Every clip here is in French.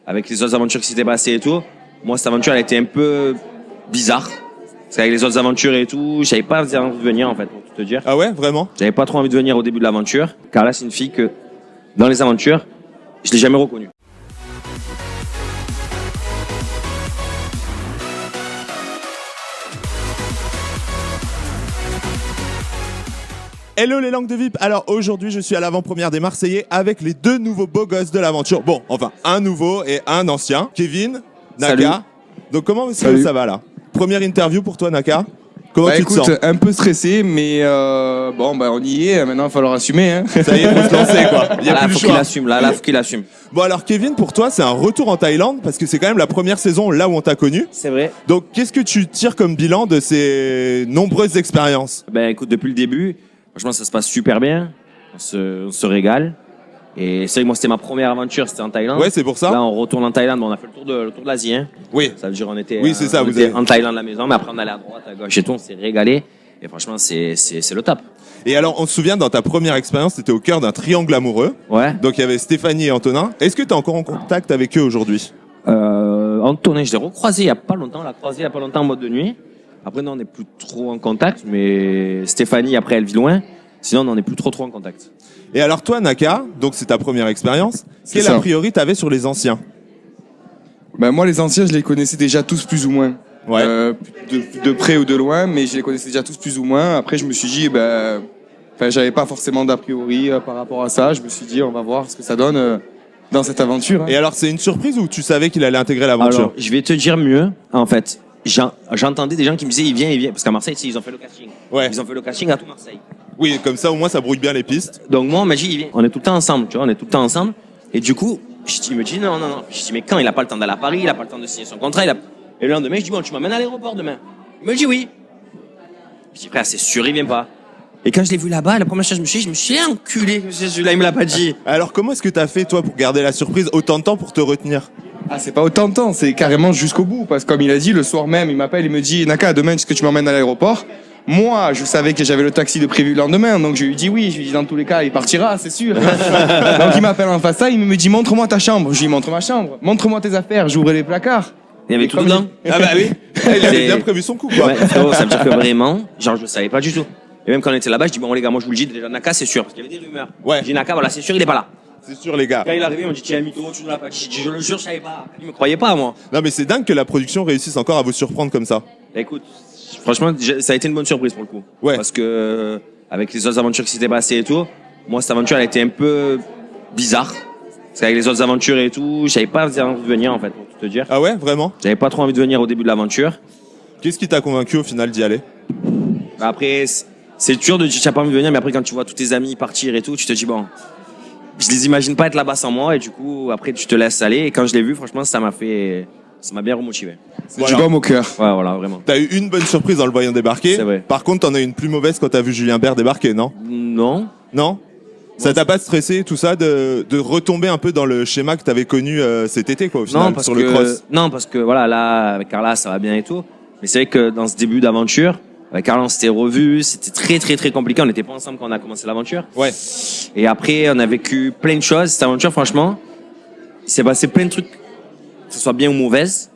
avec les autres aventures qui s'étaient passées et tout, moi, cette aventure, elle a été un peu bizarre. Parce qu'avec les autres aventures et tout, j'avais pas envie de venir, en fait, pour tout te dire. Ah ouais, vraiment? J'avais pas trop envie de venir au début de l'aventure. Car là, c'est une fille que, dans les aventures, je l'ai jamais reconnue. Hello les langues de VIP. Alors aujourd'hui, je suis à l'avant-première des Marseillais avec les deux nouveaux beaux gosses de l'aventure. Bon, enfin, un nouveau et un ancien. Kevin, Naka. Salut. Donc comment est-ce que ça va là? Première interview pour toi, Naka. Comment tu te sens? Un peu stressé, mais on y est. Maintenant, il va falloir assumer. Hein. Ça y est, faut se lancer quoi. Il y a Là, plus faut le qu'il choix. assume. Là, faut qu'il assume. Bon alors Kevin, pour toi, c'est un retour en Thaïlande parce que c'est quand même la première saison là où on t'a connu. C'est vrai. Donc qu'est-ce que tu tires comme bilan de ces nombreuses expériences? Ben, écoute, depuis le début, franchement, ça se passe super bien. On se régale. Et c'est vrai que moi, c'était ma première aventure, c'était en Thaïlande. Ouais, c'est pour ça. Là, on retourne en Thaïlande. Bon, on a fait le tour de l'Asie. Hein. Oui. Ça veut dire on était, Oui, c'est ça, on vous était avez- en Thaïlande la maison, mais après on allait à droite, à gauche et tout, on s'est régalé. Et franchement, c'est le top. Et alors, on se souvient, dans ta première expérience, tu étais au cœur d'un triangle amoureux. Ouais. Donc il y avait Stéphanie et Antonin. Est-ce que tu es encore en contact avec eux aujourd'hui? Antonin, je l'ai recroisé il y a pas longtemps, on l'a croisé il y a pas longtemps en mode de nuit. Après, non, on n'est plus trop en contact, mais Stéphanie, après, elle vit loin. Sinon, on n'en est plus trop en contact. Et alors toi, Naka, donc c'est ta première expérience. C'est Quel ça. a priori t'avais sur les anciens? Moi, les anciens, je les connaissais déjà tous plus ou moins. Ouais. De près ou de loin, mais je les connaissais déjà tous plus ou moins. Après, je me suis dit, j'avais pas forcément d'a priori par rapport à ça. Je me suis dit, on va voir ce que ça donne dans cette aventure. Hein. Et alors c'est une surprise ou tu savais qu'il allait intégrer l'aventure? Alors, je vais te dire mieux. En fait, j'entendais des gens qui me disaient, il vient. Parce qu'à Marseille, tu sais, ils ont fait le casting. Ouais. Ils ont fait le casting à tout Marseille. Oui, comme ça au moins ça brouille bien les pistes. Donc moi, on m'a dit, il vient. On est tout le temps ensemble, tu vois, on est tout le temps ensemble. Et du coup, il me dit, non. Je dis, mais quand? Il a pas le temps d'aller à Paris, il a pas le temps de signer son contrat. Et le lendemain, je dis, bon, tu m'emmènes à l'aéroport demain. Il me dit oui. Je dis, frère, c'est sûr, il vient pas. Et quand je l'ai vu là-bas, la première chose que je me suis dit, enculé, celui-là, il me l'a pas dit. Alors comment est-ce que t'as fait toi pour garder la surprise autant de temps pour te retenir? Ah, c'est pas autant de temps, c'est carrément jusqu'au bout. Parce que comme il a dit, le soir même, il m'appelle, il me dit, Naka, demain, est-ce que tu m'emmènes à l'aéroport? Moi, je savais que j'avais le taxi de prévu le lendemain, donc je lui dis oui. Je lui dis dans tous les cas, il partira, c'est sûr. Donc il m'appelle en face ça, il me dit montre-moi ta chambre. Je lui montre ma chambre. Montre-moi tes affaires. J'ouvre les placards. Il y avait Et tout comme dedans. Ah bah oui. Il avait C'est- bien prévu son coup quoi. Ouais, frérot, ça veut dire que vraiment, genre, je le savais pas du tout. Et même quand on était là-bas, je dis, bon, les gars, moi, je vous le dis, déjà, Naka, c'est sûr. Parce qu'il y avait des rumeurs. Ouais. Je dis, Naka, voilà, c'est sûr, il est pas là. C'est sûr les gars. Quand il est arrivé, on dit, tiens, mytho, tu ne l'as pas dit. Je le jure, je savais pas. Il me croyait pas, moi. Non mais c'est dingue que la production réussisse encore à vous surprendre comme ça. Écoute, franchement, ça a été une bonne surprise pour le coup. Ouais. Parce que, avec les autres aventures qui s'étaient passées et tout, moi, cette aventure, elle a été un peu bizarre. Parce qu'avec les autres aventures et tout, j'avais pas envie de venir, en fait, pour tout te dire. Ah ouais, vraiment? J'avais pas trop envie de venir au début de l'aventure. Qu'est-ce qui t'a convaincu au final d'y aller? Après, c'est dur de dire que tu n'as pas envie de venir, mais après, quand tu vois tous tes amis partir et tout, tu te dis, bon, je les imagine pas être là-bas sans moi, et du coup, après, tu te laisses aller. Et quand je l'ai vu, franchement, ça m'a bien remotivé. C'est du baume au cœur. Ouais, voilà, vraiment. T'as eu une bonne surprise en le voyant débarquer. C'est vrai. Par contre, t'en as eu une plus mauvaise quand t'as vu Julien Bert débarquer, non? Non. Non? Ça t'a pas stressé tout ça de retomber un peu dans le schéma que t'avais connu cet été quoi au final sur le cross? Non, parce que voilà, là, avec Carla, ça va bien et tout. Mais c'est vrai que dans ce début d'aventure, avec Carla, on s'était revus, c'était très compliqué. On n'était pas ensemble quand on a commencé l'aventure. Ouais. Et après, on a vécu plein de choses. Cette aventure, franchement, il s'est passé plein de trucs, que ce soit bien ou mauvaise.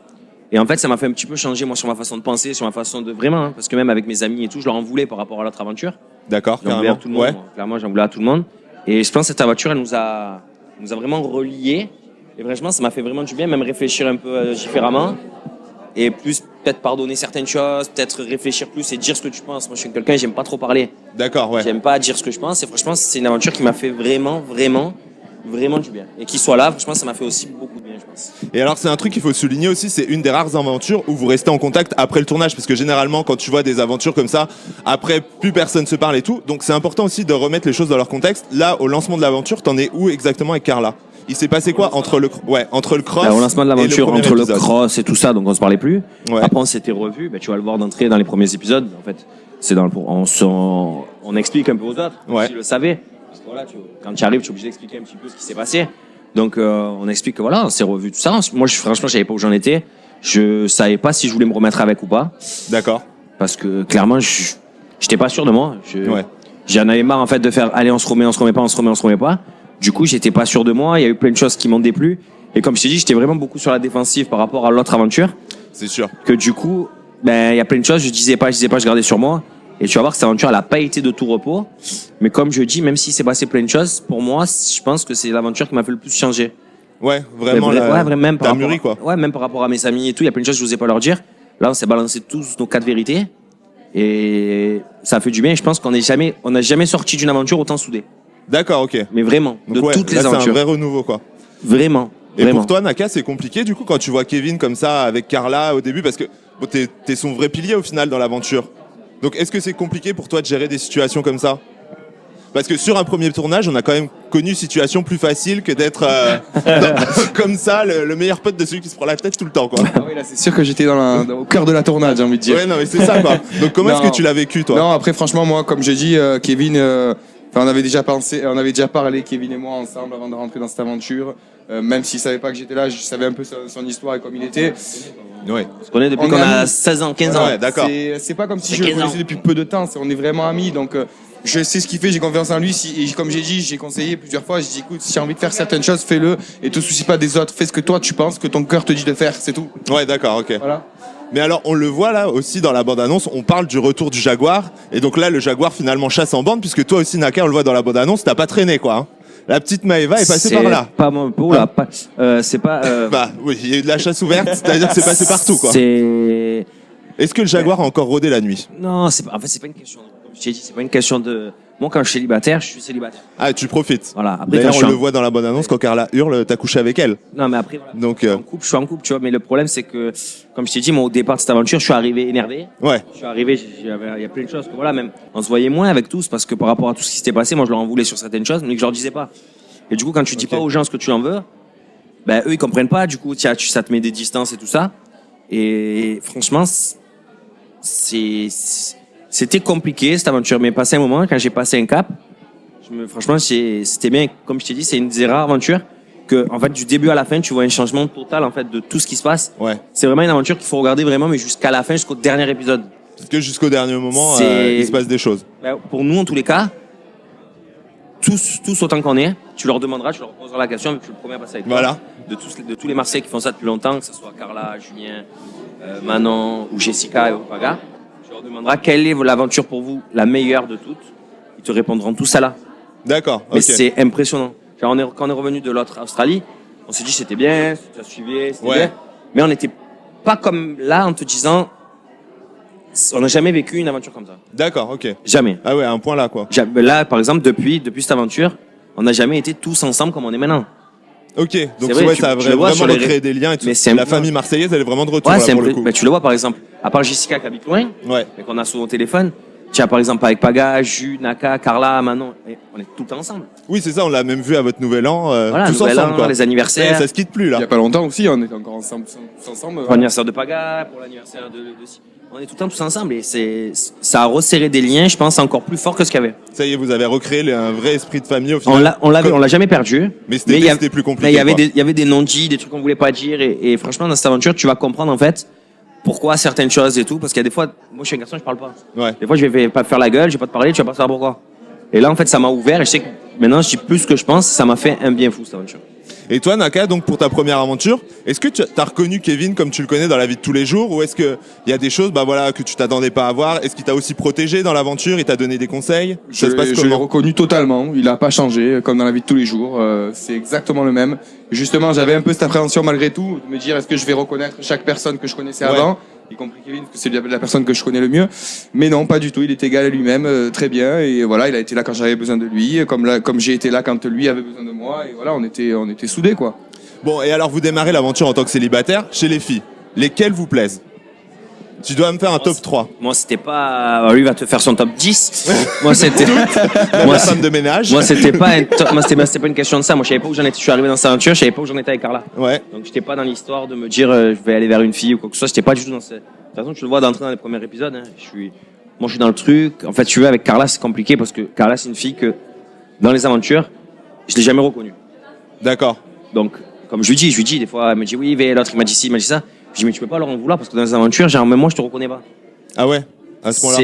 Et en fait, ça m'a fait un petit peu changer, moi, sur ma façon de penser, sur ma façon de vraiment, hein, parce que même avec mes amis et tout, je leur en voulais par rapport à l'autre aventure. D'accord, J'en voulais à carrément. tout le monde. Ouais. Moi. Clairement, j'en voulais à tout le monde. Et je pense que cette aventure, elle nous a vraiment reliés. Et franchement, ça m'a fait vraiment du bien, même réfléchir un peu différemment. Et plus, peut-être pardonner certaines choses, peut-être réfléchir plus et dire ce que tu penses. Moi, je suis quelqu'un, j'aime pas trop parler. D'accord, ouais. J'aime pas dire ce que je pense. Et franchement, c'est une aventure qui m'a fait vraiment du bien. Et qu'il soit là, franchement, ça m'a fait aussi beaucoup de bien, je pense. Et alors c'est un truc qu'il faut souligner aussi, c'est une des rares aventures où vous restez en contact après le tournage, parce que généralement quand tu vois des aventures comme ça, après plus personne se parle et tout, donc c'est important aussi de remettre les choses dans leur contexte. Là, au lancement de l'aventure, t'en es où exactement avec Carla? Il s'est passé quoi entre le cross Au lancement de et l'aventure, premier entre le épisode? cross et tout ça, donc on se parlait plus. Ouais. Après, on s'était revus. Ben, tu vas le voir d'entrée dans les premiers épisodes. En fait, c'est on explique un peu aux autres, Ouais. s'ils le savaient. Parce que voilà, quand tu arrives, tu es obligé d'expliquer un petit peu ce qui s'est passé. Donc, on explique que voilà, on s'est revus, tout ça. Moi, franchement, je savais pas où j'en étais. Je savais pas si je voulais me remettre avec ou pas. D'accord. Parce que clairement, j'étais pas sûr de moi. Ouais. J'en avais marre en fait de faire allez, on se remet pas. Du coup, j'étais pas sûr de moi. Il y a eu plein de choses qui m'ont déplu. Et comme je t'ai dit, j'étais vraiment beaucoup sur la défensive par rapport à l'autre aventure. C'est sûr. Que du coup, ben, il y a plein de choses, je disais pas, je gardais sur moi. Et tu vas voir que cette aventure, elle a pas été de tout repos. Mais comme je dis, même si c'est passé plein de choses, pour moi, je pense que c'est l'aventure qui m'a fait le plus changer. Ouais, vraiment, même par t'as rapport mûri, quoi. Ouais, même par rapport à mes amis et tout, il y a plein de choses que je n'osais pas leur dire. Là, on s'est balancé tous nos 4 vérités. Et ça a fait du bien. Et je pense qu'on n'a jamais sorti d'une aventure autant soudée. D'accord, ok. Mais vraiment, Donc, de ouais, toutes là, les aventures. c'est un vrai renouveau, quoi. Vraiment. Et vraiment. pour toi, Naka, c'est compliqué, du coup, quand tu vois Kevin comme ça, avec Carla au début, parce que bon, t'es son vrai pilier au final dans l'aventure. Donc, est-ce que c'est compliqué pour toi de gérer des situations comme ça? Parce que sur un premier tournage, on a quand même connu une situation plus facile que d'être comme ça, le meilleur pote de celui qui se prend la tête tout le temps, quoi. Ah oui, là, c'est sûr que j'étais au cœur de la tournade, j'ai envie de dire. Ouais, non, mais c'est ça, quoi. Donc, comment est-ce Non. que tu l'as vécu, toi? Non, après, franchement, moi, comme j'ai dit, Kevin, on avait déjà parlé, Kevin et moi, ensemble, avant de rentrer dans cette aventure. Même s'il savait pas que j'étais là, je savais un peu son histoire et comme il était. Ouais. On se connaît depuis On qu'on est a amis. 16 ans, 15 ans. Ouais, d'accord. C'est pas comme si C'est je le 15 ans. connaissais depuis peu de temps, on est vraiment amis, donc je sais ce qu'il fait, j'ai confiance en lui. Et comme j'ai dit, j'ai conseillé plusieurs fois, j'ai dit écoute, si tu as envie de faire certaines choses, fais-le et te soucie pas des autres, fais ce que toi tu penses, que ton cœur te dit de faire, c'est tout. Ouais, d'accord, ok. Voilà. Mais alors, on le voit là aussi dans la bande-annonce, on parle du retour du jaguar. Et donc là, le jaguar finalement chasse en bande, puisque toi aussi, Naka, on le voit dans la bande-annonce, t'as pas traîné, quoi. Hein. La petite Maëva est passée par là. Pas mon pot, là. C'est pas. Bah oui, il y a eu de la chasse ouverte, c'est-à-dire que c'est passé partout, quoi. C'est. Est-ce que le jaguar a encore rôdé la nuit? Non, en fait, c'est pas une question. Comme je t'ai dit, c'est pas une question de. Moi, quand je suis célibataire, je suis célibataire. Ah, tu profites. Voilà. Après, D'ailleurs, quand on je le suis voit dans la bande-annonce, quand Carla hurle, t'as couché avec elle. Non, mais après, voilà. Donc, Je suis en couple, tu vois. Mais le problème, c'est que, comme je t'ai dit, moi, au départ de cette aventure, je suis arrivé énervé. ouais. Je suis arrivé, il y a plein de choses que voilà, même. On se voyait moins avec tous parce que par rapport à tout ce qui s'était passé, moi, je leur en voulais sur certaines choses, mais que je leur disais pas. Et du coup, quand tu dis Ok. pas aux gens ce que tu en veux, ben, eux, ils comprennent pas. Du coup, ça te met des distances et tout ça. Et franchement, c'était compliqué, cette aventure. Mais passé un moment, quand j'ai passé un cap, franchement, c'était bien. Comme je t'ai dit, c'est une des rares aventures que, en fait, du début à la fin, tu vois un changement total, en fait, de tout ce qui se passe. Ouais. C'est vraiment une aventure qu'il faut regarder vraiment, mais jusqu'à la fin, jusqu'au dernier épisode. Parce que jusqu'au dernier moment, C'est- il se passe des choses. Ben, pour nous, en tous les cas, tous autant qu'on est, tu leur demanderas, tu leur poseras la question, vu que je suis le premier à passer avec toi. Voilà. De tous les Marseillais qui font ça depuis longtemps, que ce soit Carla, Julien, Manon ou Jessica et Opaga, tu leur demanderas quelle est l'aventure pour vous la meilleure de toutes. Ils te répondront tous à là. D'accord, Mais ok. c'est impressionnant. Genre, quand on est revenu de l'autre Australie, on s'est dit c'était bien, ça suivait, c'était Ouais. bien. Mais on n'était pas comme là en te disant, on n'a jamais vécu une aventure comme ça. D'accord, ok. Jamais. Ah ouais, à un point là, quoi. Là, par exemple, depuis cette aventure, on n'a jamais été tous ensemble comme on est maintenant. Ok, donc C'est vrai, ouais, tu- ça a tu le vois vraiment sur les recréé des liens et tout. Mais c'est La un- famille marseillaise, elle est vraiment de retour Ouais, là, c'est pour le coup. tu le vois par exemple, à part Jessica qui habite loin, Ouais. mais qu'on a souvent au téléphone, tu as par exemple avec Paga, Jus, Naka, Carla, Manon, et on est tout le temps ensemble. Oui, c'est ça, on l'a même vu à votre nouvel an, Voilà, tous Nouvel ensemble, An, quoi. les anniversaires, Ça se quitte plus, Il y là. a pas longtemps aussi, on était encore ensemble. Ensemble pour l'anniversaire de Paga, pour l'anniversaire de on est tout le temps tous ensemble et ça a resserré des liens, je pense, encore plus fort que ce qu'il y avait. Ça y est, vous avez recréé un vrai esprit de famille au final. On l'a jamais perdu. Mais c'était il y a- plus compliqué. Mais il y avait quoi. il y avait des non-dits, des trucs qu'on voulait pas dire et franchement, dans cette aventure, tu vas comprendre en fait pourquoi certaines choses et tout, parce qu'il y a des fois, moi je suis un garçon, je parle pas. Ouais. Des fois, je vais pas te faire la gueule, je vais pas te parler, tu vas pas savoir pourquoi. Et là, en fait, ça m'a ouvert et je sais que maintenant, je dis plus ce que je pense, ça m'a fait un bien fou, cette aventure. Et toi, Naka, donc pour ta première aventure, est-ce que tu as reconnu Kevin comme tu le connais dans la vie de tous les jours, ou est-ce que il y a des choses, bah voilà, que tu t'attendais pas à voir? Est-ce qu'il t'a aussi protégé dans l'aventure? Il t'a donné des conseils? Ça se passe Je l'ai comment? reconnu totalement. Il a pas changé, comme dans la vie de tous les jours. C'est exactement le même. Justement, j'avais un peu cette appréhension malgré tout, de me dire est-ce que je vais reconnaître chaque personne que je connaissais Ouais. avant, y compris Kevin, parce que c'est la personne que je connais le mieux. Mais non, pas du tout. Il est égal à lui-même, très bien. Et voilà, il a été là quand j'avais besoin de lui, comme j'ai été là quand lui avait besoin de moi. Et voilà, on était soudés, quoi. Bon, et alors vous démarrez l'aventure en tant que célibataire chez les filles. Lesquelles vous plaisent? Tu dois me faire un top 3. Moi, c'était pas. Lui va te faire son top 10. Moi, c'était. Même moi, la femme de ménage. moi, c'était pas un top. Moi, c'était pas une question de ça. Moi, je savais pas où j'en étais. Je suis arrivé dans cette aventure, je savais pas où j'en étais avec Carla. Ouais. Donc, j'étais pas dans l'histoire de me dire je vais aller vers une fille ou quoi que ce soit. J'étais pas du tout dans ce. De toute façon, tu le vois d'entrer dans les premiers épisodes. Hein. Moi, je suis dans le truc. En fait, tu veux, avec Carla, c'est compliqué parce que Carla, c'est une fille que, dans les aventures, je l'ai jamais reconnue. D'accord. Donc, comme je lui dis, des fois, elle me dit oui, mais l'autre, il m'a dit ci, il m'a dit ça. Je dis, mais tu peux pas leur en vouloir parce que dans les aventures, genre, même moi, je te reconnais pas. Ah ouais, à ce point-là.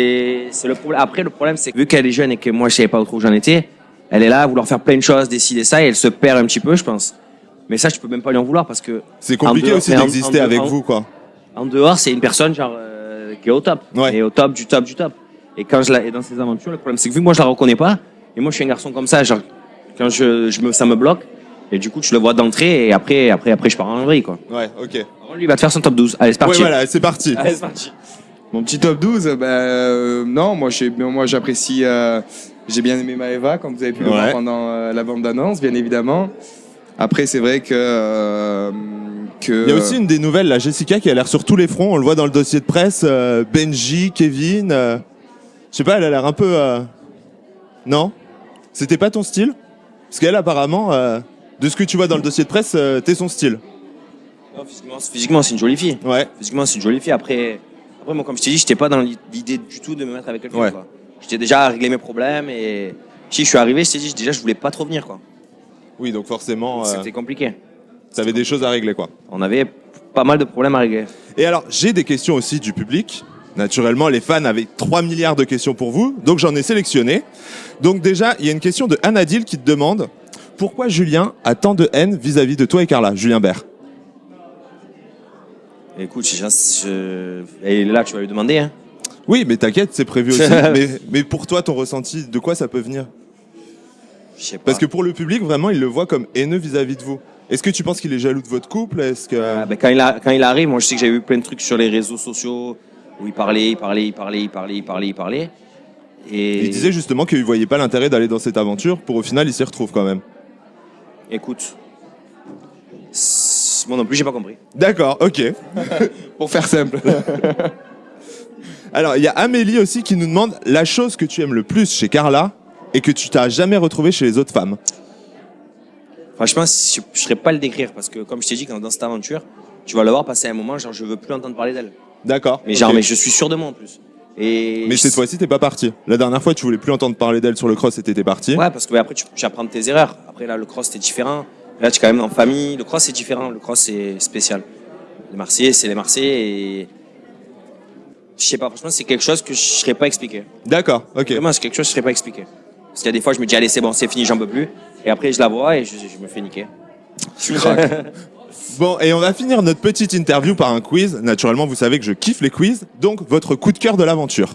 C'est le problème. Après, le problème, c'est que vu qu'elle est jeune et que moi, je savais pas où j'en étais, elle est là à vouloir faire plein de choses, décider ça, et elle se perd un petit peu, je pense. Mais ça, je peux même pas lui en vouloir parce que. C'est compliqué aussi d'exister avec vous, quoi. En dehors, c'est une personne genre qui est au top. Ouais. Et au top du top du top. Et quand et dans ses aventures, le problème c'est que vu que moi je la reconnais pas, et moi je suis un garçon comme ça, genre quand ça me bloque, et du coup tu le vois d'entrée et après je pars en vrille quoi. Ouais, ok. Alors, lui il va te faire son top 12. Allez, c'est Ouais, parti. voilà, c'est parti. Allez, c'est parti. Mon petit top 12, non, moi j'apprécie, j'ai bien aimé Maeva, comme vous avez pu le voir Ouais. pendant la bande d'annonce, bien évidemment. Après, c'est vrai que Il y a aussi une des nouvelles, là, Jessica, qui a l'air sur tous les fronts. On le voit dans le dossier de presse. Benji, Kevin. Je sais pas, elle a l'air un peu. Non? C'était pas ton style? Parce qu'elle, apparemment, de ce que tu vois dans le dossier de presse, t'es son style. Non, physiquement, c'est une jolie fille. Ouais. Physiquement, c'est une jolie fille. Après moi, comme je t'ai dit, j'étais pas dans l'idée du tout de me mettre avec quelqu'un. Ouais. Quoi. J'étais déjà à régler mes problèmes et si je suis arrivé, je t'ai dit déjà, je voulais pas trop venir quoi. Oui, donc forcément, C'était compliqué. t'avais des choses à régler, quoi. On avait pas mal de problèmes à régler. Et alors, j'ai des questions aussi du public. Naturellement, les fans avaient 3 milliards de questions pour vous, donc j'en ai sélectionné. Donc déjà, il y a une question de Anadil qui te demande pourquoi Julien a tant de haine vis-à-vis de toi et Carla, Julien Bert. Écoute, et là, tu vas lui demander. Hein. Oui, mais t'inquiète, c'est prévu aussi. mais pour toi, ton ressenti, de quoi ça peut venir? Je sais pas. Parce que pour le public, vraiment, il le voit comme haineux vis-à-vis de vous. Est-ce que tu penses qu'il est jaloux de votre couple? Est-ce que... Quand il arrive, moi je sais que j'avais vu plein de trucs sur les réseaux sociaux où il parlait. Et Il disait justement qu'il voyait pas l'intérêt d'aller dans cette aventure, pour au final, il s'y retrouve quand même. écoute, moi non plus, j'ai pas compris. D'accord, ok. pour faire simple. Alors, il y a Amélie aussi qui nous demande la chose que tu aimes le plus chez Carla et que tu t'as jamais retrouvé chez les autres femmes. Franchement, je ne saurais pas le décrire parce que, comme je t'ai dit, quand dans cette aventure, tu vas le voir passer un moment, genre je veux plus entendre parler d'elle. D'accord. Mais ok. genre, mais je suis sûr de moi en plus. Et Mais cette fois-ci, t'es pas parti. La dernière fois, tu voulais plus entendre parler d'elle sur le cross et t'étais parti. Ouais, parce que après, tu apprends de tes erreurs. Après, là, le cross, c'était différent. Là, tu es quand même en famille. Le cross, c'est différent. Le cross, c'est spécial. Les Marseillais, c'est les Marseillais. Et je sais pas, franchement, c'est quelque chose que je ne saurais pas expliquer. D'accord, ok. Vraiment, c'est quelque chose que je ne saurais pas expliquer. Parce qu'il y a des fois, je me dis, allez, c'est bon, c'est fini, j'en peux plus. Et après, je la vois et je me fais niquer. Je craque. Bon, et on va finir notre petite interview par un quiz. Naturellement, vous savez que je kiffe les quiz. Donc, votre coup de cœur de l'aventure.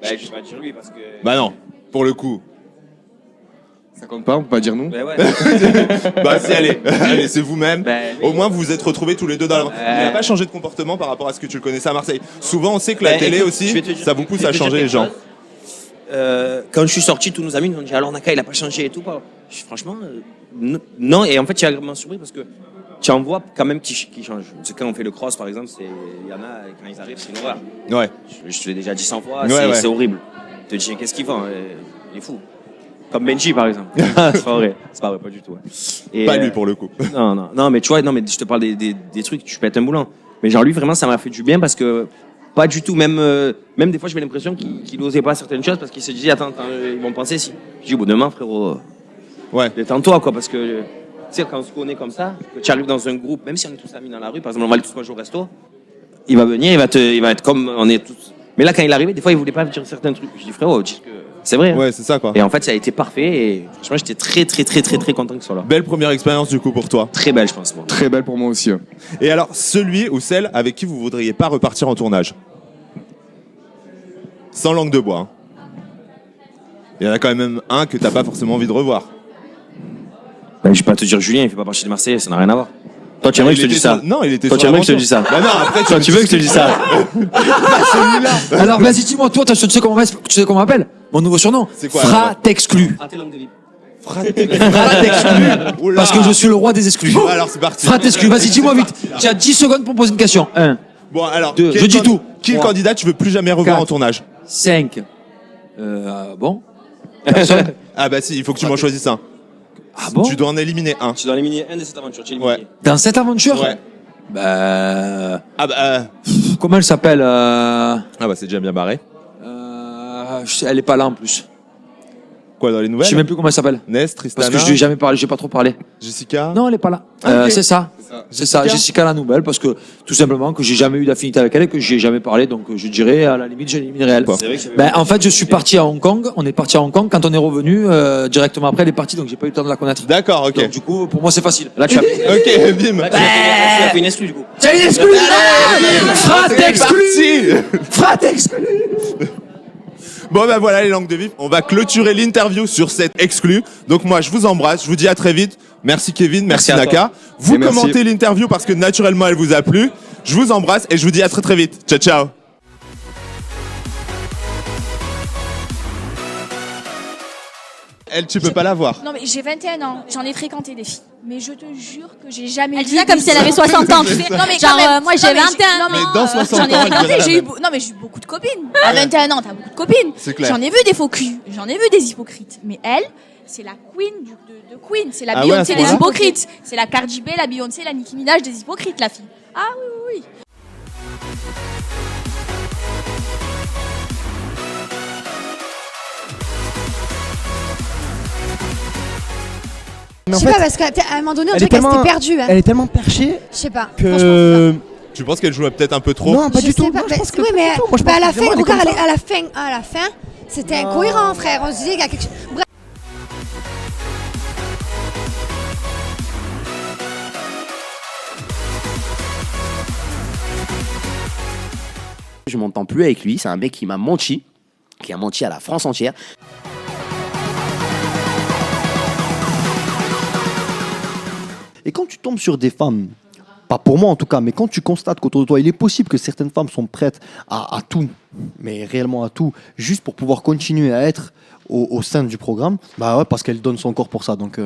Bah, je vais pas dire lui parce que. Bah non, pour le coup. Ça compte pas, on peut pas dire nous. Bah ouais. Bah si, allez, allez, c'est vous-même. Bah, Au moins, vous vous êtes retrouvés tous les deux dans l'aventure. Il n'a pas changé de comportement par rapport à ce que tu le connaissais à Marseille. Souvent, on sait que la Bah, télé écoute, aussi, je vais te dire- ça vous pousse je vais à te dire changer les quelque gens. chose. Quand je suis sorti, tous nos amis nous ont dit alors Naka il a pas changé et tout. Franchement, non. Et en fait, tu es agréablement surpris parce que tu en vois quand même qui changent. Parce que quand on fait le cross par exemple, il y en a quand ils arrivent, c'est une horreur. Ouais. Je te l'ai déjà dit 100 fois, Ouais, c'est ouais. c'est horrible. Tu te dis qu'est-ce qu'ils font il est fou. Comme Benji par exemple. C'est pas vrai, pas du tout. Ouais. Et, Pas lui pour le coup. Non, mais tu vois, non, mais je te parle des trucs, tu pètes un boulon. Mais genre lui, vraiment, ça m'a fait du bien parce que pas du tout, même des fois, j'avais l'impression qu'il osait pas certaines choses parce qu'il se disait, attends, ils vont penser si. Je dis, bon, demain, frérot, Ouais. détends-toi, quoi, parce que, tu sais, quand on se connaît comme ça, que tu arrives dans un groupe, même si on est tous amis dans la rue, par exemple, on va aller tous manger au resto, il va venir, il va être comme on est tous. Mais là, quand il arrivait, des fois, il voulait pas me dire certains trucs. Je dis, frérot, dis que c'est vrai. Hein. Ouais, c'est ça quoi. Et en fait, ça a été parfait et franchement, j'étais très content qu'il soit là. Belle première expérience du coup pour toi. Très belle, je pense, moi. Très belle pour moi aussi. Et alors, celui ou celle avec qui vous voudriez pas repartir en tournage? Sans langue de bois. Hein. Il y en a quand même un que t'as pas forcément envie de revoir. Ben, je vais pas te dire Julien, il fait pas partie de Marseille, ça n'a rien à voir. Toi, tu aimerais que je te Il dise était ça? sur- Non, il était Toi, sur tu aimerais que je te l'aventure. dise ça? Bah non, après Toi, tu veux que je te dise ça? Alors vas-y, dis-moi, toi, tu sais comment on m'appelle? Mon nouveau surnom? C'est quoi, Frat exclu. Frat exclu. Oula. Parce que je suis le roi des exclus. Bon, alors c'est parti. Frat exclu, vas-y, dis-moi vite. Tu as 10 secondes pour poser une question. 1, Bon, alors, Deux. quel Je dis can- tout. Quel Trois. candidat tu veux plus jamais revoir Quatre. en tournage? 5. Bon. Personne. Ah bah si, il faut que tu m'en choisisses un. Ah bon? Tu dois en éliminer un. Tu dois éliminer un de cette aventure, tu élimines. Ouais. Dans cette aventure? Ouais. Bah. Ah bah, Comment elle s'appelle c'est déjà bien barré. Elle est pas là en plus. Quoi, dans les Je nouvelles? sais même plus comment elle s'appelle. Ness, Parce Tristana, que je lui ai jamais parlé, j'ai pas trop parlé. Jessica. Non, elle est pas là. Ah, ok. C'est ça. C'est ça, Jessica la nouvelle, parce que tout simplement que j'ai jamais eu d'affinité avec elle et que j'y ai jamais parlé, donc je dirais à la limite j'élimine elle. C'est vrai que j'avais- Ben, en fait, je suis parti à Hong Kong. On est parti à Hong Kong. Quand on est revenu, directement après, elle est partie, donc j'ai pas eu le temps de la connaître. D'accord, ok. Donc, du coup, pour moi, c'est facile. Là, tu as Ok, bim. Là, tu as fait une exclue, du coup. T'as une exclue Frat exclu Parti. Frat exclu. Bon ben voilà les langues de vif, on va clôturer l'interview sur cette exclue. Donc moi je vous embrasse, je vous dis à très vite. Merci Kevin, merci, Merci à Naka. Vous Et merci. commentez l'interview parce que naturellement elle vous a plu. Je vous embrasse et je vous dis à très très vite. Ciao ciao. Elle, tu peux pas la voir. Non mais j'ai 21 ans, j'en ai fréquenté des filles. Mais je te jure que j'ai jamais Elle vu dit ça comme des si elle avait hommes- 60 ans, tu sais. Non mais Genre, quand même, moi j'ai non, mais 21 non, Mais dans 60 j'en ai ans, elle fréquenté, dira la j'ai eu, même. non mais j'ai eu beaucoup de copines. À 21 ans, t'as beaucoup de copines. C'est clair. J'en ai vu des faux culs, j'en ai vu des hypocrites. Mais elle, c'est la queen de Queen, c'est la Ah ouais, à Beyoncé ce des point-là hypocrites. C'est la Cardi B, la Beyoncé, la Nicki Minaj des hypocrites, la fille. Ah oui, oui, oui. Mais Je en sais fait, pas, parce qu'à un moment donné, on elle dirait est qu'elle tellement- s'était perdue. Hein. elle est tellement perchée Je sais pas. que. Tu penses qu'elle jouait peut-être un peu trop? Non, pas Je du tout. sais pas, Non, je mais- pense que oui, pas mais du tout. Moi, je bah, pense à la que vraiment, fin, elle est comme regarde, ça. à la fin, c'était incohérent, frère. On se disait qu'il y a quelque chose. Bref. Je m'entends plus avec lui, c'est un mec qui m'a menti, qui a menti à la France entière. Et quand tu tombes sur des femmes, pas pour moi en tout cas, mais quand tu constates qu'autour de toi, il est possible que certaines femmes sont prêtes à tout, mais réellement à tout, juste pour pouvoir continuer à être au sein du programme, bah ouais, parce qu'elles donnent son corps pour ça. Donc,